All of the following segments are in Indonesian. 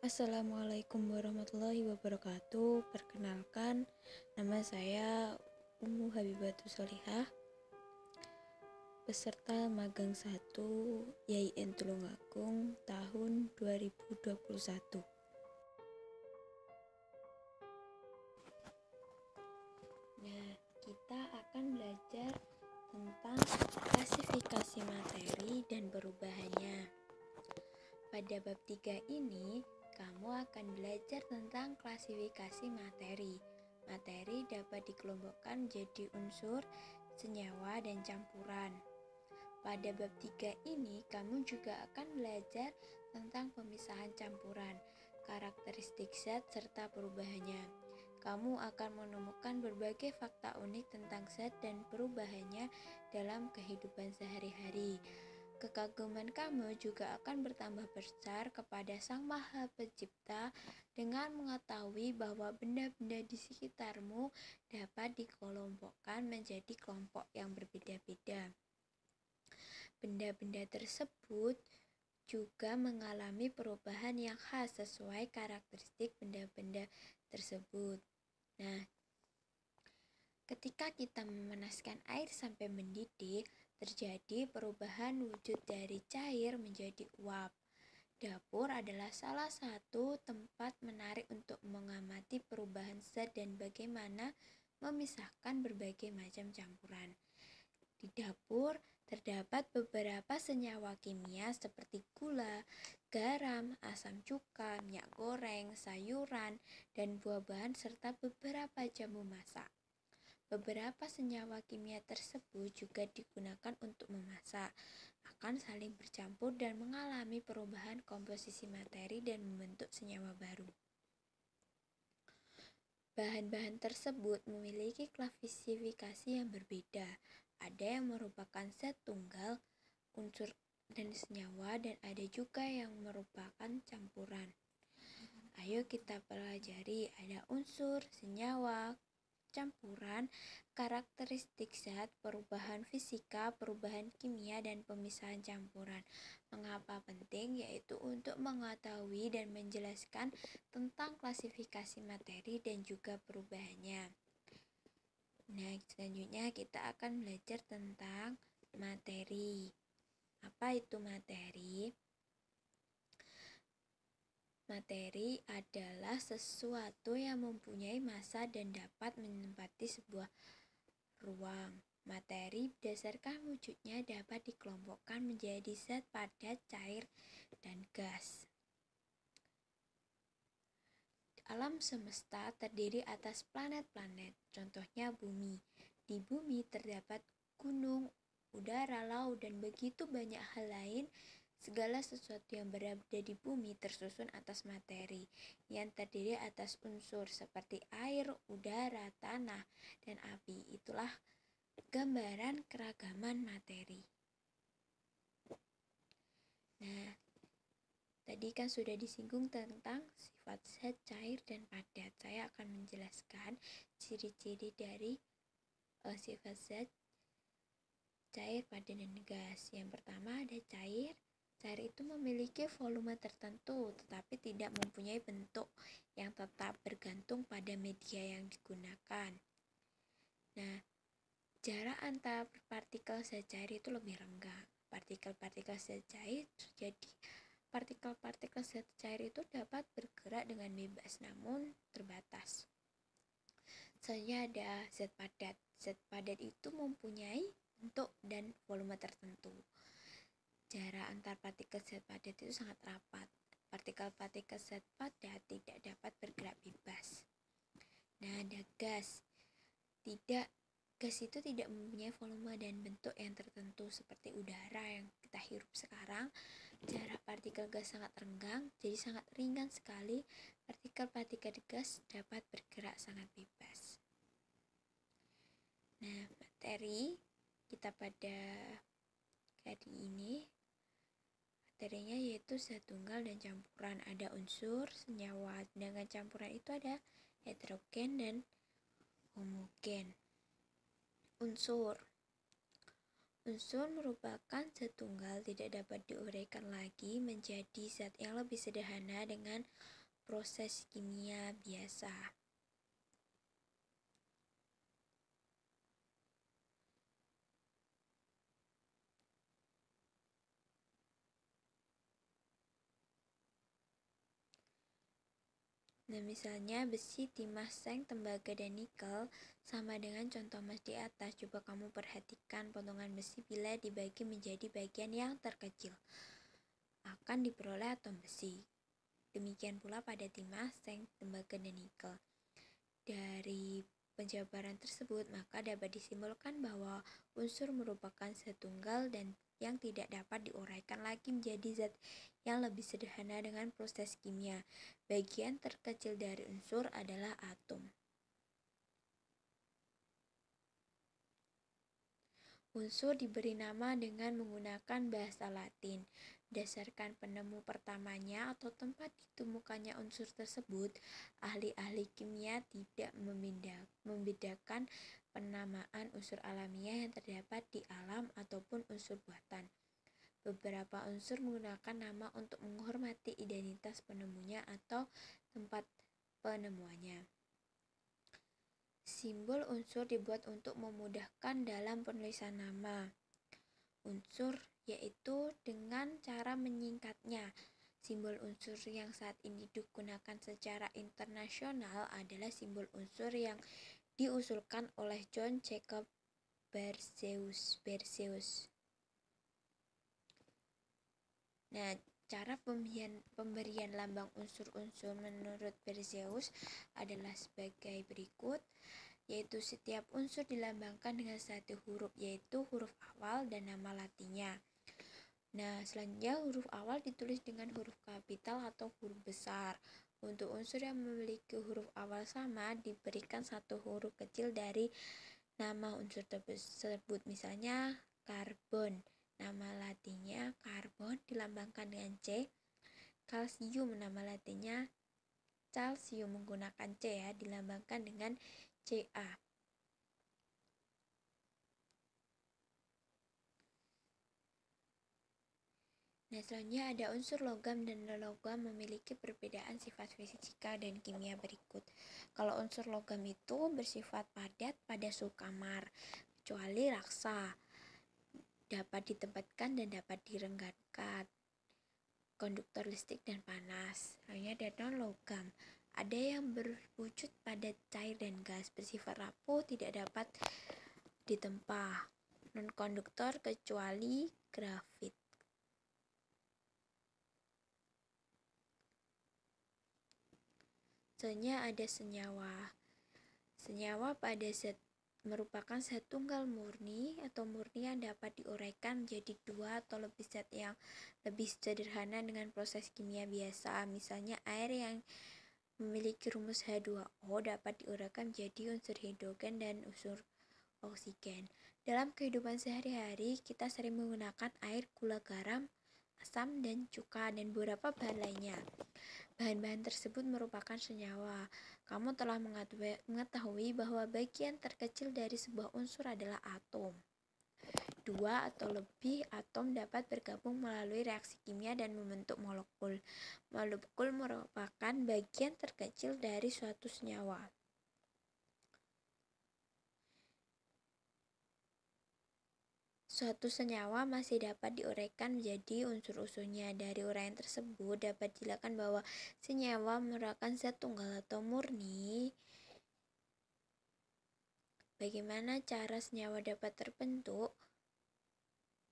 Assalamualaikum warahmatullahi wabarakatuh. Perkenalkan, nama saya Ummu Habibatus Solihah, peserta magang 1 YIN Tulungagung tahun 2021. Nah, kita akan belajar tentang klasifikasi materi dan perubahannya. Pada bab 3 ini, kamu akan belajar tentang klasifikasi materi. Materi dapat dikelompokkan menjadi unsur, senyawa, dan campuran. Pada bab 3 ini, kamu juga akan belajar tentang pemisahan campuran, karakteristik zat, serta perubahannya. Kamu akan menemukan berbagai fakta unik tentang zat dan perubahannya dalam kehidupan sehari-hari. Kekaguman kamu juga akan bertambah besar kepada Sang Maha Pencipta dengan mengetahui bahwa benda-benda di sekitarmu dapat dikelompokkan menjadi kelompok yang berbeda-beda. Benda-benda tersebut juga mengalami perubahan yang khas sesuai karakteristik benda-benda tersebut. Nah, ketika kita memanaskan air sampai mendidih, terjadi perubahan wujud dari cair menjadi uap. Dapur adalah salah satu tempat menarik untuk mengamati perubahan zat dan bagaimana memisahkan berbagai macam campuran. Di dapur terdapat beberapa senyawa kimia seperti gula, garam, asam cuka, minyak goreng, sayuran, dan buah-buahan serta beberapa jamu masak. Beberapa senyawa kimia tersebut juga digunakan untuk memasak, akan saling bercampur dan mengalami perubahan komposisi materi dan membentuk senyawa baru. Bahan-bahan tersebut memiliki klasifikasi yang berbeda. Ada yang merupakan zat tunggal, unsur dan senyawa, dan ada juga yang merupakan campuran. Ayo kita pelajari, ada unsur, senyawa, campuran, karakteristik zat, perubahan fisika, perubahan kimia, dan pemisahan campuran. Mengapa penting? Yaitu untuk mengetahui dan menjelaskan tentang klasifikasi materi dan juga perubahannya. Nah, selanjutnya kita akan belajar tentang materi. Apa itu materi? Materi adalah sesuatu yang mempunyai massa dan dapat menempati sebuah ruang. Materi berdasarkan wujudnya dapat dikelompokkan menjadi zat padat, cair, dan gas. Alam semesta terdiri atas planet-planet, contohnya bumi. Di bumi terdapat gunung, udara, laut, dan begitu banyak hal lain. Segala sesuatu yang berada di bumi tersusun atas materi yang terdiri atas unsur seperti air, udara, tanah, dan api. Itulah gambaran keragaman materi. Nah, tadi kan sudah disinggung tentang sifat zat, cair, dan padat. Saya akan menjelaskan ciri-ciri dari sifat zat, cair, padat, dan gas. Yang pertama ada cair. Cair itu memiliki volume tertentu tetapi tidak mempunyai bentuk yang tetap bergantung pada media yang digunakan. Nah, jarak antar partikel zat cair itu lebih renggang. Partikel-partikel zat cair terjadi partikel-partikel zat cair itu dapat bergerak dengan bebas namun terbatas. Selanjutnya ada zat padat. Zat padat itu mempunyai bentuk dan volume tertentu. Jarak antar partikel zat padat itu sangat rapat. Partikel-partikel zat padat tidak dapat bergerak bebas. Nah, ada gas. Gas itu tidak mempunyai volume dan bentuk yang tertentu seperti udara yang kita hirup sekarang. Jarak partikel gas sangat renggang, jadi sangat ringan sekali. Partikel-partikel gas dapat bergerak sangat bebas. Nah, materi kita pada hari ini, materinya yaitu zat tunggal dan campuran. Ada unsur, senyawa, sedangkan campuran itu ada heterogen dan homogen. Unsur Unsur merupakan zat tunggal, tidak dapat diuraikan lagi menjadi zat yang lebih sederhana dengan proses kimia biasa. Nah, misalnya besi, timah, seng, tembaga, dan nikel sama dengan contoh emas di atas. Coba kamu perhatikan potongan besi bila dibagi menjadi bagian yang terkecil akan diperoleh atom besi. Demikian pula pada timah, seng, tembaga, dan nikel. Dari penjabaran tersebut, maka dapat disimpulkan bahwa unsur merupakan zat tunggal dan yang tidak dapat diuraikan lagi menjadi zat yang lebih sederhana dengan proses kimia. Bagian terkecil dari unsur adalah atom. Unsur diberi nama dengan menggunakan bahasa Latin. Berdasarkan penemu pertamanya atau tempat ditemukannya unsur tersebut, ahli-ahli kimia tidak membedakan penamaan unsur alamiah yang terdapat di alam ataupun unsur buatan. Beberapa unsur menggunakan nama untuk menghormati identitas penemunya atau tempat penemuannya. Simbol unsur dibuat untuk memudahkan dalam penulisan nama unsur, yaitu dengan cara menyingkatnya. Simbol unsur yang saat ini digunakan secara internasional adalah simbol unsur yang diusulkan oleh John Jacob Berzelius. Nah, cara pemberian lambang unsur-unsur menurut Berzelius adalah sebagai berikut, yaitu setiap unsur dilambangkan dengan satu huruf, yaitu huruf awal dan nama latinnya. Nah, selanjutnya huruf awal ditulis dengan huruf kapital atau huruf besar. Untuk unsur yang memiliki huruf awal sama, diberikan satu huruf kecil dari nama unsur tersebut. Misalnya karbon, nama latinnya karbon dilambangkan dengan C. Kalsium, nama latinnya calcium menggunakan C ya, dilambangkan dengan Ca. Nah, selanjutnya ada unsur logam dan non-logam memiliki perbedaan sifat fisika dan kimia berikut. Kalau unsur logam itu bersifat padat pada suhu kamar, kecuali raksa, dapat ditempatkan dan dapat direnggankan, konduktor listrik dan panas. Lainnya ada non-logam, ada yang berwujud pada cair dan gas, bersifat rapuh, tidak dapat ditempa, non-konduktor kecuali grafit. Selanjutnya ada senyawa. Senyawa pada zat merupakan zat tunggal murni atau murni yang dapat diuraikan menjadi dua atau lebih zat yang lebih sederhana dengan proses kimia biasa. Misalnya air yang memiliki rumus H2O dapat diuraikan menjadi unsur hidrogen dan unsur oksigen. Dalam kehidupan sehari-hari, kita sering menggunakan air, gula, garam, asam, dan cuka, dan beberapa bahan lainnya. Bahan-bahan tersebut merupakan senyawa. Kamu telah mengetahui bahwa bagian terkecil dari sebuah unsur adalah atom. Dua atau lebih atom dapat bergabung melalui reaksi kimia dan membentuk molekul. Molekul merupakan bagian terkecil dari suatu senyawa. Suatu senyawa masih dapat diuraikan menjadi unsur-unsurnya. Dari uraian tersebut dapat dijelaskan bahwa senyawa merupakan zat tunggal atau murni. Bagaimana cara senyawa dapat terbentuk?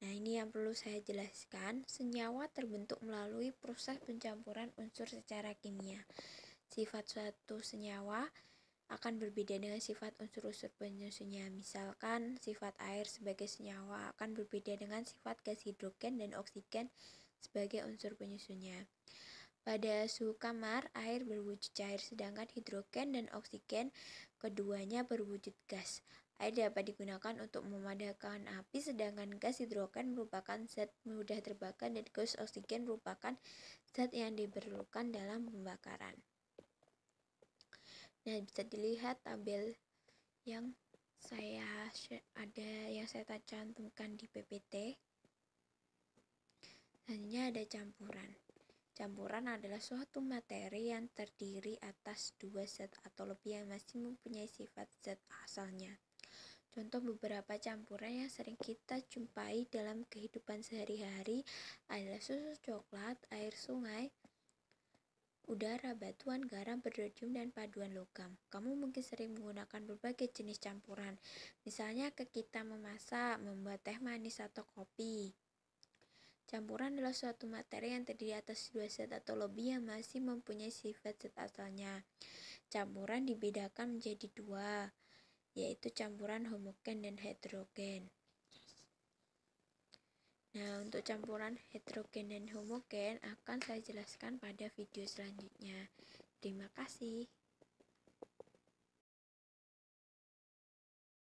Nah, ini yang perlu saya jelaskan. Senyawa terbentuk melalui proses pencampuran unsur secara kimia. Sifat suatu senyawa akan berbeda dengan sifat unsur-unsur penyusunnya. Misalkan sifat air sebagai senyawa akan berbeda dengan sifat gas hidrogen dan oksigen sebagai unsur penyusunnya. Pada suhu kamar, air berwujud cair sedangkan hidrogen dan oksigen keduanya berwujud gas. Air dapat digunakan untuk memadamkan api sedangkan gas hidrogen merupakan zat mudah terbakar dan gas oksigen merupakan zat yang diperlukan dalam pembakaran. Nah, bisa dilihat tabel yang ada yang saya cantumkan di PPT. Selanjutnya ada campuran. Campuran adalah suatu materi yang terdiri atas dua zat atau lebih yang masih mempunyai sifat zat asalnya. Contoh beberapa campuran yang sering kita jumpai dalam kehidupan sehari-hari adalah susu coklat, air sungai, udara, batuan, garam, berdodium, dan paduan logam. Kamu mungkin sering menggunakan berbagai jenis campuran, misalnya ketika memasak, membuat teh manis atau kopi. Campuran adalah suatu materi yang terdiri atas dua zat atau lebih yang masih mempunyai sifat zat asalnya. Campuran dibedakan menjadi dua, yaitu campuran homogen dan heterogen. Nah, untuk campuran heterogen dan homogen akan saya jelaskan pada video selanjutnya. Terima kasih.